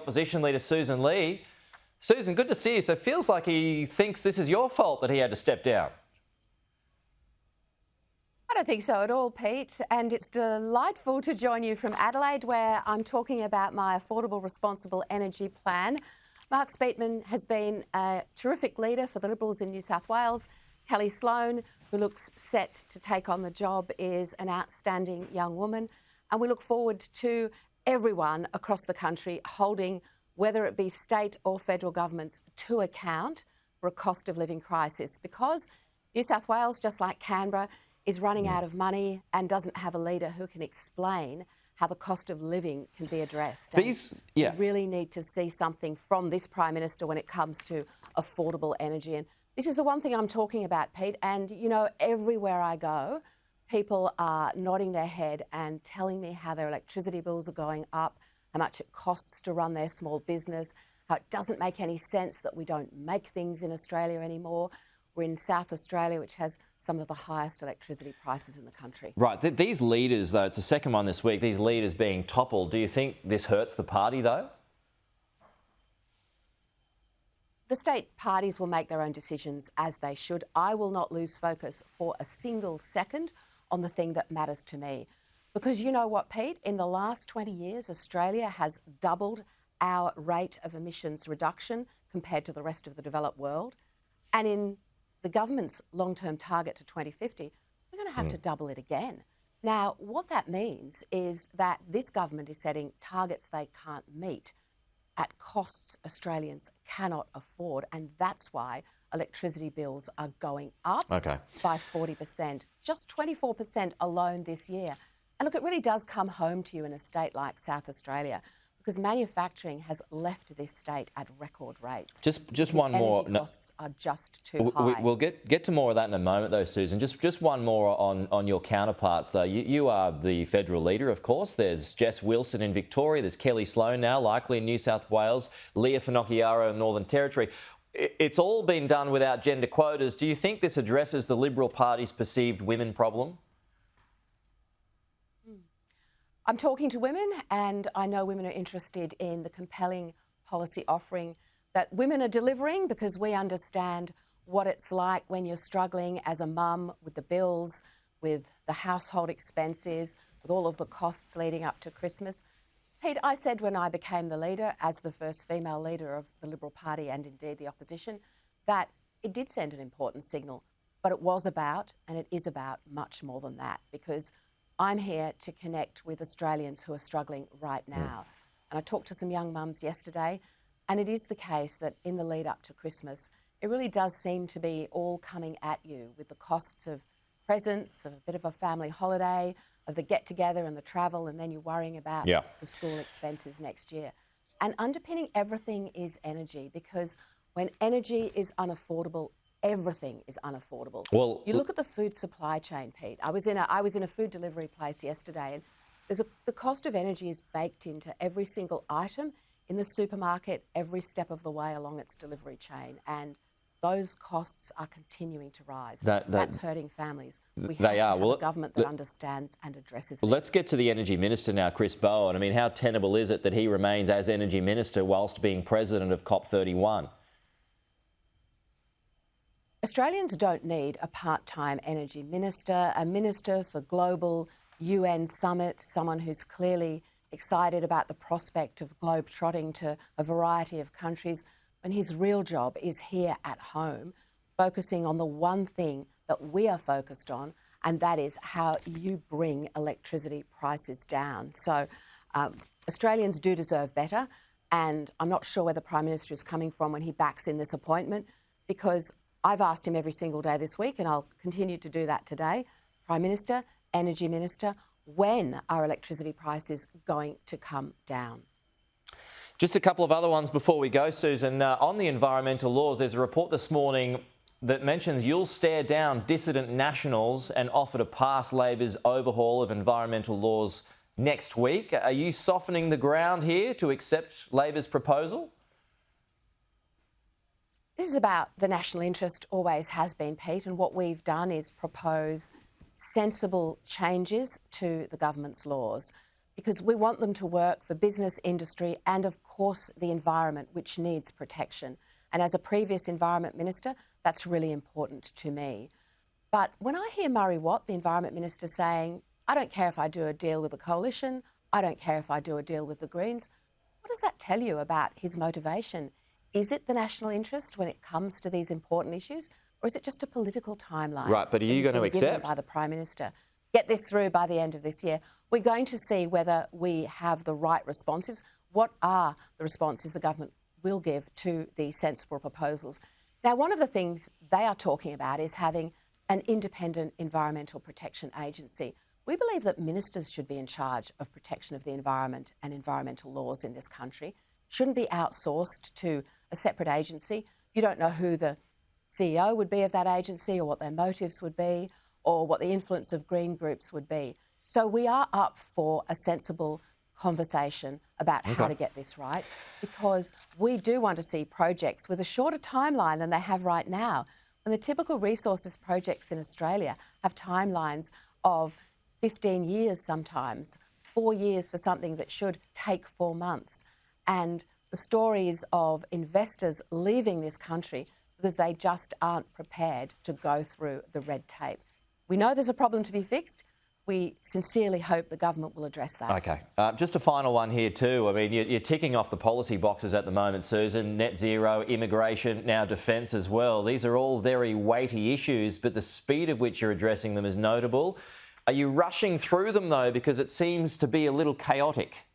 Opposition Leader Sussan Ley. Susan, good to see you. So it feels like he thinks this is your fault that he had to step down. I don't think so at all, Pete. And it's delightful to join you from Adelaide, where I'm talking about my affordable, responsible energy plan. Mark Speetman has been a terrific leader for the Liberals in New South Wales. Kelly Sloan, who looks set to take on the job, is an outstanding young woman. And we look forward to everyone across the country holding, whether it be state or federal governments, to account for a cost of living crisis, because New South Wales, just like Canberra, is running out of money and doesn't have a leader who can explain how the cost of living can be addressed. We really need to see something from this Prime Minister when it comes to affordable energy. And this is the one thing I'm talking about, Pete. And, you know, everywhere I go, people are nodding their head and telling me how their electricity bills are going up, how much it costs to run their small business, how it doesn't make any sense that we don't make things in Australia anymore. We're in South Australia, which has some of the highest electricity prices in the country. Right. These leaders, though, it's the second one this week, these leaders being toppled, do you think this hurts the party, though? The state parties will make their own decisions, as they should. I will not lose focus for a single second on the thing that matters to me. Because you know what, Pete? In the last 20 years, Australia has doubled our rate of emissions reduction compared to the rest of the developed world. And in the government's long-term target to 2050, we're going to have to double it again. Now, what that means is that this government is setting targets they can't meet at costs Australians cannot afford, and that's why electricity bills are going up by 40%, just 24% alone this year. And look, it really does come home to you in a state like South Australia, because manufacturing has left this state at record rates. Just one more. Energy costs are just too high. We'll get to more of that in a moment, though, Susan. Just one more on your counterparts, though. You are the federal leader, of course. There's Jess Wilson in Victoria. There's Kelly Sloan now, likely in New South Wales. Leah Finocchiaro in Northern Territory. It's all been done without gender quotas. Do you think this addresses the Liberal Party's perceived women problem? I'm talking to women, and I know women are interested in the compelling policy offering that women are delivering, because we understand what it's like when you're struggling as a mum with the bills, with the household expenses, with all of the costs leading up to Christmas. Pete, I said when I became the leader, as the first female leader of the Liberal Party and indeed the opposition, that it did send an important signal, but it was about, and it is about, much more than that, because I'm here to connect with Australians who are struggling right now. And I talked to some young mums yesterday, and it is the case that in the lead up to Christmas, it really does seem to be all coming at you with the costs of presents, of a bit of a family holiday, of the get-together and the travel, and then you're worrying about the school expenses next year. And underpinning everything is energy, because when energy is unaffordable, everything is unaffordable. Well, you look at the food supply chain, Pete. I was in a food delivery place yesterday, and the cost of energy is baked into every single item in the supermarket, every step of the way along its delivery chain, and those costs are continuing to rise. That's hurting families. We have to have a government that understands and addresses this. Let's get to the Energy Minister now, Chris Bowen. I mean, how tenable is it that he remains as Energy Minister whilst being President of COP31? Australians don't need a part-time energy minister, a minister for global UN summit, someone who's clearly excited about the prospect of globetrotting to a variety of countries, when his real job is here at home, focusing on the one thing that we are focused on, and that is how you bring electricity prices down. So Australians do deserve better, and I'm not sure where the Prime Minister is coming from when he backs in this appointment, because I've asked him every single day this week, and I'll continue to do that today. Prime Minister, Energy Minister, when are electricity prices going to come down? Just a couple of other ones before we go, Susan. On the environmental laws, there's a report this morning that mentions you'll stare down dissident nationals and offer to pass Labor's overhaul of environmental laws next week. Are you softening the ground here to accept Labor's proposal? This is about the national interest, always has been, Pete, and what we've done is propose sensible changes to the government's laws. because we want them to work for business, industry and, of course, the environment, which needs protection. And as a previous Environment Minister, that's really important to me. But when I hear Murray Watt, the Environment Minister, saying, I don't care if I do a deal with the Coalition, I don't care if I do a deal with the Greens, what does that tell you about his motivation? Is it the national interest when it comes to these important issues, or is it just a political timeline? Right, but are you going to accept? By the Prime Minister. Get this through by the end of this year. We're going to see whether we have the right responses. What are the responses the government will give to the sensible proposals? Now, one of the things they are talking about is having an independent environmental protection agency. We believe that ministers should be in charge of protection of the environment and environmental laws in this country. Shouldn't be outsourced to a separate agency. You don't know who the CEO would be of that agency or what their motives would be or what the influence of green groups would be. So we are up for a sensible conversation about how to get this right, because we do want to see projects with a shorter timeline than they have right now. And the typical resources projects in Australia have timelines of 15 years sometimes, 4 years for something that should take 4 months. And the stories of investors leaving this country because they just aren't prepared to go through the red tape. We know there's a problem to be fixed. We sincerely hope the government will address that. OK. Just a final one here too. I mean, you're ticking off the policy boxes at the moment, Sussan. Net zero, immigration, now defence as well. These are all very weighty issues, but the speed at which you're addressing them is notable. Are you rushing through them, though, because it seems to be a little chaotic?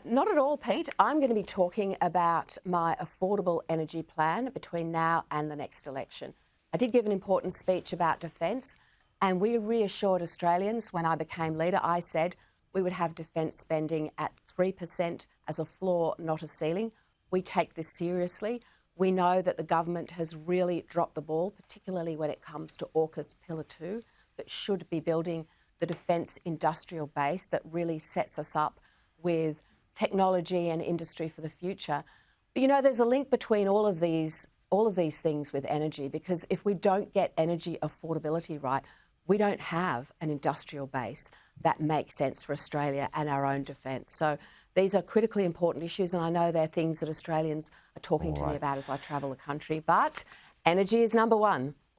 Not at all, Pete. I'm going to be talking about my affordable energy plan between now and the next election. I did give an important speech about defence, and we reassured Australians when I became leader. I said we would have defence spending at 3% as a floor, not a ceiling. We take this seriously. We know that the government has really dropped the ball, particularly when it comes to AUKUS Pillar 2, that should be building the defence industrial base that really sets us up with technology and industry for the future. But you know, there's a link between all of these things with energy, because if we don't get energy affordability right, we don't have an industrial base that makes sense for Australia and our own defence. So these are critically important issues, and I know they're things that Australians are talking to me about as I travel the country, but energy is number one.